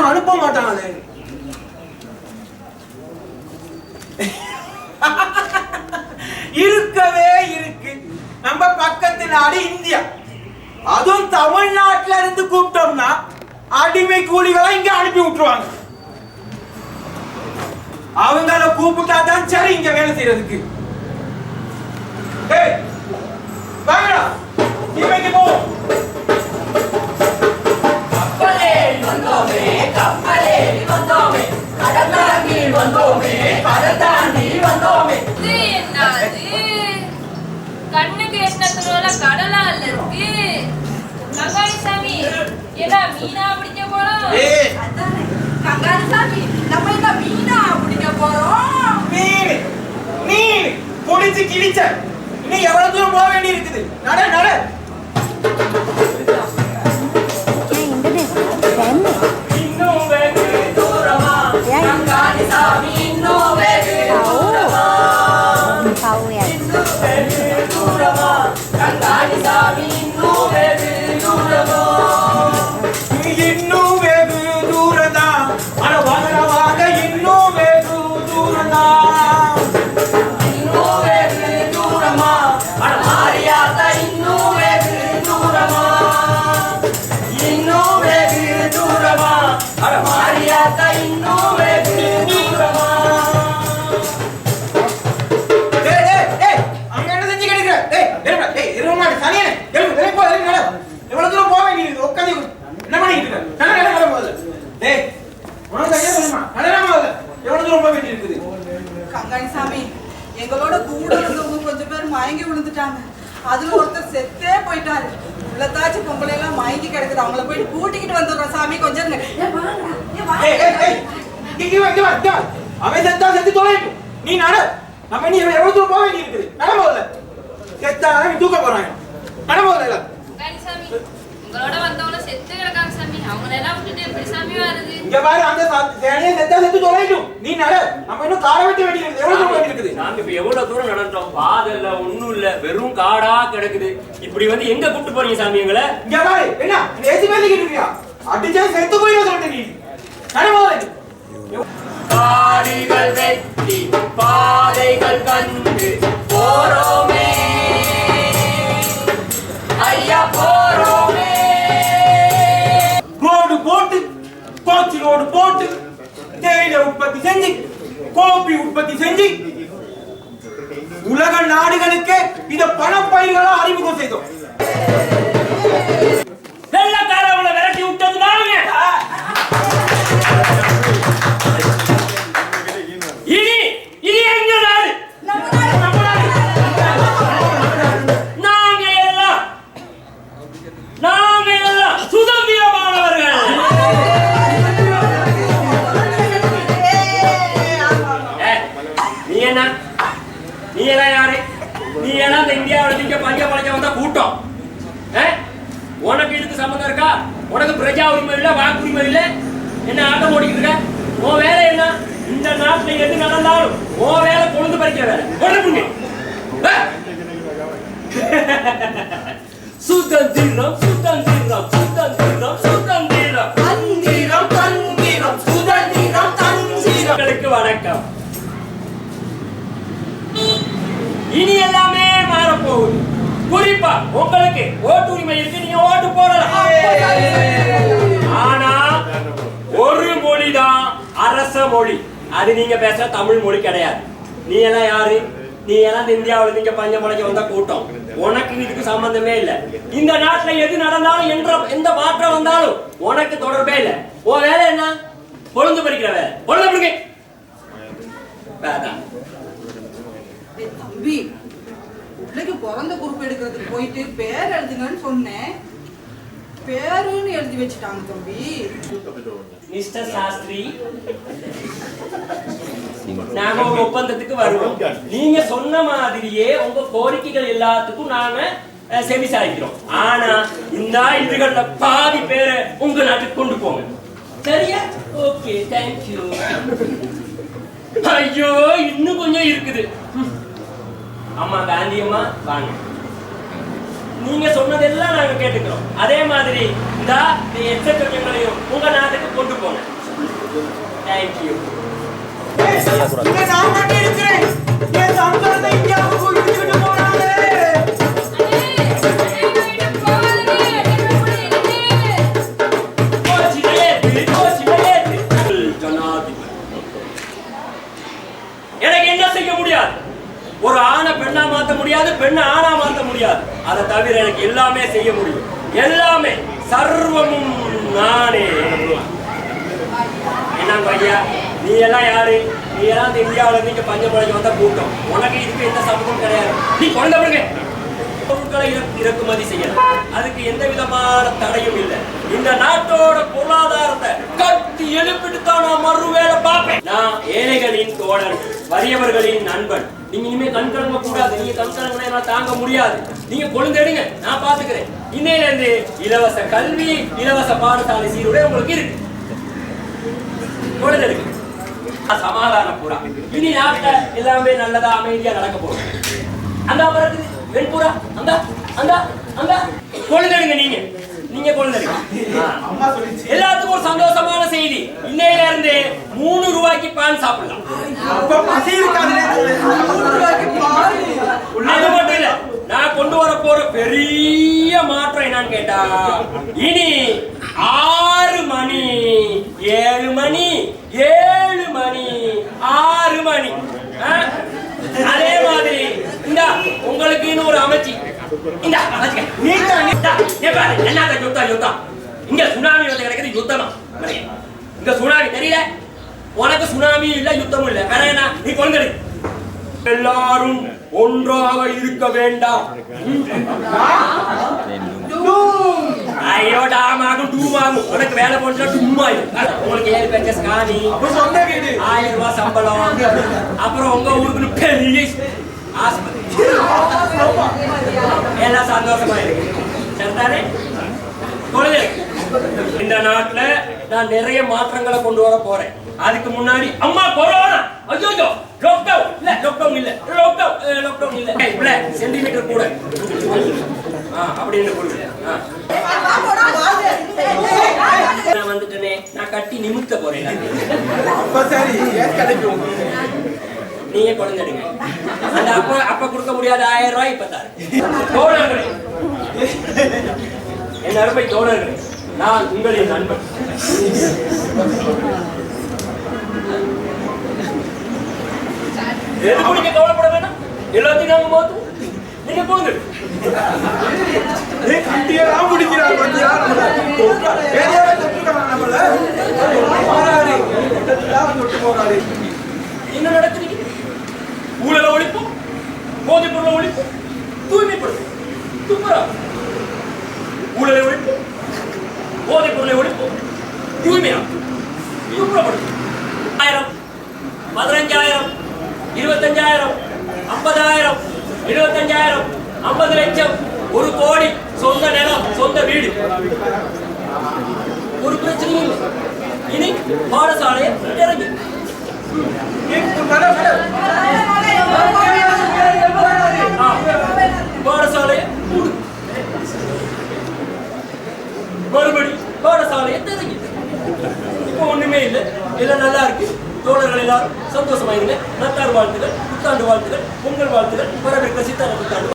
அனுப்ப மாட்டான். இருக்கவே இருக்கு. நம்ம பக்கத்து நாடு இந்தியா, அதுவும் தமிழ்நாட்டில இருந்து கூப்பிட்டோம்னா அடிமை கூலிகளை இங்க அனுப்பி விட்டுருவாங்க. அவங்கள கூப்பிட்டாதான் சரி இங்க வேலை செய்யறதுக்கு. வாங்கடா, இவங்க போ. வந்தோமே கப்பலே வந்தோமே கடல் தாண்டி வந்தோமே கடல் தாண்டி வந்தோமே. என்னது கண்ணுக்கு எட்டத்துல கடலா இருக்கு. கங்காணி சாமி என்ன மீனா பிடிக்க போறோம்? கங்காணி சாமி நம்ம என்ன மீனா பிடிக்க போறோம்? மீன் பொடிச்சு கிழிச்ச. இன்னும் எவ்வளவு தூரம் போக வேண்டி இருக்குது. நட நட. இன்னும் வெகு தூரமா கங்காணி சாமி இன்னும் வெகு தூரமா இன்னும் வெகு தூரமா கங்காணி சாமி இன்னும் வெகு தூரமா இன்னும் வெகு தூரதா. அட வாங்க வாங்க இன்னும் வெகு தூரதா. இன்னும் வெகு தூரமா அட மாரியாத்தா இன்னும் வெகு தூரமா இன்னும் வெகு தூரமா அட மாரியாத்தா இன்னும் வெகு தூரமா. அங்க என்ன செஞ்சு கிடைக்கிற? சனியனே எவ்வளவு தூரம் போக வேண்டியது. உட்காந்து என்ன பண்ணிட்டு இருக்க? எவ்வளவு தூரம் போக வேண்டி இருக்குது. கங்காணி சாமி, எங்களோட கூட இருந்தவங்க கொஞ்சம் பேர் மயங்கி விழுந்துட்டாங்க. அதுல ஒருத்தர் செத்தே போயிட்டாரு. உள்ளத்தாச்சு பொம்பளை எல்லாம் மயங்கி கிடக்குது. அவங்கள போயிட்டு கூட்டிக்கிட்டு வந்துடுறோம் சாமி. கொஞ்சம் அவன் செத்தா செத்து தொலைட்டும். நீ நட. நம்ம நீ எவ்வளவு தூரம் போக வேண்டி இருக்குது. நடமோல செத்தா தூக்க போறாங்க. நடமோல கங்காணி சாமி உங்களோட வந்தவங்க செத்து கிடக்காங்க சாமி. அவங்கள எல்லாம் விட்டுட்டு எப்படி சாமி வருது? இங்க பாரு, அந்த சேனையை செத்தா செத்து தொலைட்டும். நீ நட. நம்ம இன்னும் காரை வெட்ட வேண்டி இருக்குது. எவ்வளவு தூரம் வேண்டி இருக்குது. நாங்க இப்ப எவ்வளவு தூரம் நடந்தோம். பாதல்ல ஒண்ணும் இல்ல, வெறும் காடா கிடக்குது. இப்படி வந்து எங்க கூட்டு போறீங்க சாமி எங்களை? இங்க பாரு, என்ன ஏசி பேசிக்கிட்டு இருக்கியா? அடிச்சா செத்து போயிடும் சொல்லிட்டு நீ நடமோல. காடிகள் வெட்டி பாதைகள் கண்டு போறோமே ஐயா போறோமே. ரோடு போட்டு கோச்சி ரோடு போட்டு தேயிலை உற்பத்தி செஞ்சு கோபி உற்பத்தி செஞ்சு உலக நாடுகளுக்கு இத பணப்பயிர்களா அறிமுகம் செய்தோம். வெள்ளக்காரவளை விரட்டி விட்டது நாங்க. இனி இனி எங்க நாடு? நாங்க எல்லாம் சுதந்திரமானவர்கள். நீ என்ன? நீ எல்லாம் யாரு? நீ எல்லாம் இந்த இந்தியாவில் நீங்க பஞ்ச பழக்க வந்த கூட்டம். உனக்கு இதுக்கு சம்பந்தம் இருக்கா? உனக்கு பிரஜா உரிமை இல்ல, வாக்குரிமை இல்ல. என்ன ஆட்டம் ஓடிக்கிட்டு இருக்க? உன் வேலை என்ன? இந்த நாட்டுல எது நடந்தாலும் உன் வேலை கொழுந்து பறிக்கிற வேலை. கொழுப்புங்க. சுதந்திரம் சுதந்திரம் சுதந்திரம் சுதந்திரம் தந்திரம் தந்திரம் சுதந்திரம் தந்திரம். வணக்கம். இனி எல்லாமே மாறப்போகுது. குறிப்பா உங்களுக்கு ஓட்டு உரிமை இருக்கு, நீங்க ஓட்டு போடலாம். ஆனா ஒரு மொழிதான் அரச மொழி. அது நீங்க பேசுற தமிழ் மொழி கிடையாது. நீ எல்லாம் யாரு? நீ எல்லாம் இந்தியாவில் நீங்க பஞ்ச மலைக்கு வந்த கூட்டம். உனக்கு இதுக்கு சம்பந்தமே இல்ல. இந்த நாட்டுல எது நடந்தாலும் எந்த மாற்றம் வந்தாலும் உனக்கு தொடர்பே இல்ல. உன் வேலை என்ன? பொழுது பறிக்கிற வேலை. பொழுது வேதான் ஏய் தம்பி, பிள்ளைக்கு பிறந்த குறிப்பு எடுக்கிறதுக்கு போயிட்டு பேர் எழுதுங்கன்னு சொன்னேன். பேருன்னு எழுதி வச்சுட்டாங்க தம்பி. மிஸ்டர் சாஸ்திரி, நாங்க ஒரு ஒப்பந்தத்துக்கு வருவோம். நீங்க சொன்ன மாதிரியே உங்க கோரிக்கைகள் எல்லாத்துக்கும் நாங்க செவி சாய்க்கிறோம். ஆனா இந்த இதுகள்ல பாதி பேரை உங்க நாட்டுக்கு கொண்டு போங்க. சரியா? Okay, thank you. ஐயோ, இன்னும் கொஞ்சம் இருக்குது. அம்மா காந்தி அம்மா வாங்க. நீங்க சொன்னதெல்லாம் நாங்க கேட்டுக்கிறோம். அதே மாதிரி இந்த எச்சங்களையும் உங்க நாட்டுக்கு கொண்டு போங்க. தேங்க்யூ. நான் மட்டும் இருக்கிறேன். என் சம்சாரத்தை இந்தியாவுக்கு இழுத்துக்கிட்டு போறாங்க. எனக்கு என்ன செய்ய முடியாது? ஒரு ஆணை பெண்ணா மாத்த முடியாது, பெண்ணை ஆணா மாத்த முடியாது. அதை தவிர எனக்கு எல்லாமே செய்ய முடியும். எல்லாமே, சர்வமும் நானே. என்ன பையா, நீ எல்லாம் யாரு? நீ எல்லாம் இந்த இந்தியாவில இருந்து இங்க பஞ்சமலைக்கு வந்த கூட்டம். உனக்கு இதுக்கு எந்த சம்பந்தமும் கிடையாது. நீ குழந்தை பிறகு பொருட்களை இறக்குமதி செய்யலாம். அதுக்கு எந்த விதமான தடையும் இல்லை. இந்த நாட்டோட பொருளாதாரத்தை கட்டி எழுப்பிட்டு தான் நான் மறுவேளை பார்ப்பேன். நான் ஏழைகளின் தோழன், வறியவர்களின் நண்பன். நீங்க இனிமே கண் கலங்க கூடாது. நீங்க கண் கலங்கினா என்னால தாங்க முடியாது. நீங்க கொழுந்தெடுங்க, நான் பாத்துக்கிறேன். இன்னையில இருந்து இலவச கல்வி, இலவச பாடசாலை சீருடை உங்களுக்கு இருக்கு. கொழுந்தெடுங்க, சமாதானம் பூரா. இனி நாட்டுல எல்லாமே நல்லதா அமைதியா நடக்க போறோம். அந்த பிறகு வெண்புறா, அந்த அந்த அந்த கொழுந்தெடுங்க. நீங்க கொழுந்தெடுங்க. எல்லாத்துக்கும் ஒரு சந்தோஷமான செய்தி. இன்னையில இருந்து 3 ரூபாய்க்கு பான் சாப்பிடலாம். அது மட்டும் இல்ல, நான் கொண்டு வர போற பெரிய மாற்றம் என்னன்னு கேட்டா, இனி 6 மணி 7 மணி 7 மணி 6 மணி. அதே மாதிரி இந்த உங்களுக்கு இன்னும் ஒரு அமைச்சு இந்த யுத்தம். இங்க சுனாமி வந்து கிடைக்கிறது யுத்தமா? இங்க சுனாமி தெரியல உனக்கு? சுனாமி இல்ல, யுத்தமும் இல்ல. வேற என்ன? நீ கொண்டு எல்லாரும் ஒன்றாக இருக்க வேண்டாம். ஐயோ, டாமாகும் டூமாகும். உனக்கு வேலை போனா டூமாயும். உங்களுக்கு 7 பேச்சஸ் காணி, 1000 ரூபாய் சம்பளம், அப்புறம் உங்க ஊருக்கு பெரிய ஆஸ்பத்திரி, எல்லாம் சந்தோஷமா இருக்கு. சரிதானே? இந்த நாட்டுல நான் நிறைய மாற்றங்களை கொண்டு வர போறேன். அதுக்கு முன்னாடி அம்மா கொரோனா, ஐயோ லாக்டவுன் இல்ல, லாக்டவுன் இல்ல, லாக்டவுன் இல்ல, சென்டிமீட்டர் கூட அப்படின்னு நான் வந்துட்டேனே. நான் கட்டி நிமித்த போறேன். நீங்க குழந்தைடுங்க. அந்த அப்ப கொடுக்க முடியாத 1000 ரூபாய் இப்ப தாரு. தோழர்களே, என் அருமை தோழர்களே, நான் உங்களின் நண்பன். எதுக்கு நீங்க கவலைப்பட வேண்டாம். எல்லாத்தையும் நாங்க மாத்துவோம். நீங்க போங்க. என்ன நடக்குது? ஊழல ஒழிப்போம், போதைப் பொருளை ஒழிப்போம், தூய்மைப்படுத்தும். துப்புரா ஊழலை ஒழிப்போம், போதைப் பொருளை ஒழிப்போம், தூய்மையாக்கும், துப்புரப்படுத்தும். 1000, 15000, 25000, 50000, 25000, 50 லட்சம், 1 கோடி, சொந்த நிலம், சொந்த வீடு, ஒரு பிரச்சனையும் இல்லை. இனி பாடசாலையை இறங்கி பாடசாலையை மறுபடி பாடசாலையை திறங்கி. இப்போ ஒண்ணுமே இல்லை, எல்லாம் நல்லா இருக்கு. தோழர்கள் எல்லாரும் சந்தோஷமா இருங்க. நத்தார் வாழ்த்துகள், புத்தாண்டு வாழ்த்துகள், பொங்கல் வாழ்த்துகள், வரவேற்க சித்தாண்டு புத்தாண்டு.